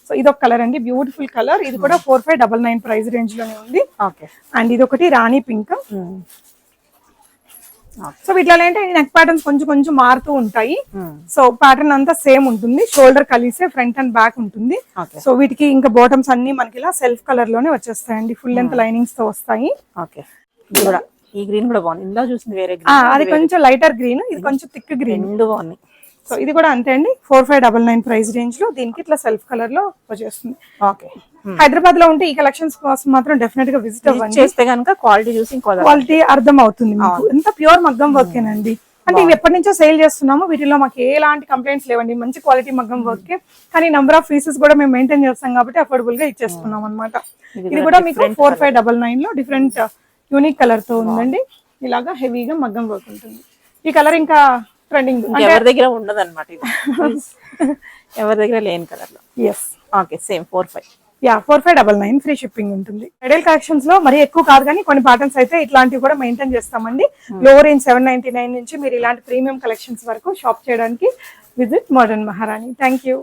సో ఇది ఒక కలర్ అండి, బ్యూటిఫుల్ కలర్. ఇది కూడా 4599 ప్రైస్ రేంజ్ లోనే ఉంది. అండ్ ఇది ఒకటి రాణి పింక్. సో వీటిలో ఏంటంటే నెక్ ప్యాటర్న్స్ కొంచెం కొంచెం మారుతూ ఉంటాయి. సో ప్యాటర్న్ అంతా సేమ్ ఉంటుంది, షోల్డర్ కలిసే ఫ్రంట్ అండ్ బ్యాక్ ఉంటుంది. సో వీటికి ఇంకా బాటమ్స్ అన్ని మనకి ఇలా సెల్ఫ్ కలర్ లోనే వచ్చేస్తాయండి, ఫుల్ లెంత్ లైనింగ్స్ తో వస్తాయి. ఈ గ్రీన్ కూడా బాగుంది, ఇందా చూసింది వేరే, అది కొంచెం లైటర్ గ్రీన్, ఇది కొంచెం థిక్ గ్రీన్, రెండు బాగున్నాయి. సో ఇది కూడా అంతే అండి, 4599 ప్రైస్ రేంజ్ లో. దీనికి ఇట్లా సెల్ఫ్ కలర్ లో వచ్చేస్తుంది. హైదరాబాద్ లో ఉంటే ఈ కలెక్షన్స్ కోసం మాత్రం డెఫినెట్ గా విజిట్ అవ్వండి. చేస్తే కనుక క్వాలిటీ చూసి క్వాలిటీ అర్థం అవుతుంది మీకు. ఎంత ప్యూర్ మగ్గం వర్క్ ఏనండి. అంటే ఇవి ఎప్పటి నుంచో సేల్ చేస్తున్నాము, వీటిలో మాకు ఎలాంటి కంప్లైంట్స్ లేవండి, మంచి క్వాలిటీ మగ్గం వర్క్. కానీ నంబర్ ఆఫ్ పీసెస్ కూడా మేము మెయింటైన్ చేస్తాం కాబట్టి అఫోర్డబుల్ గా ఇచ్చేస్తున్నాం అనమాట. ఇది కూడా మీకు 4599 లో డిఫరెంట్ యూనిక్ కలర్ తో ఉందండి. ఇలాగా హెవీగా మగ్గం వర్క్ ఉంటుంది. ఈ కలర్ ఇంకా ట్రెండింగ్ ఎవరి దగ్గర ఉండదు అనమాట ఇది ఎవరి దగ్గర లేని కలర్ లో. Yes okay same 45. 4599 free shipping ఉంటుంది. బ్రైడల్ కలెక్షన్స్ లో మరి ఎక్కువ కాదు కానీ కొన్ని ప్యాటర్న్స్ అయితే ఇట్లాంటివి కూడా మెయింటైన్ చేస్తామండి. లో రేంజ్ 799 నుంచి మీరు ఇలాంటి ప్రీమియం కలెక్షన్స్ వరకు షాప్ చేయడానికి విజిట్ మోడర్న్ మహారాణి. Thank you.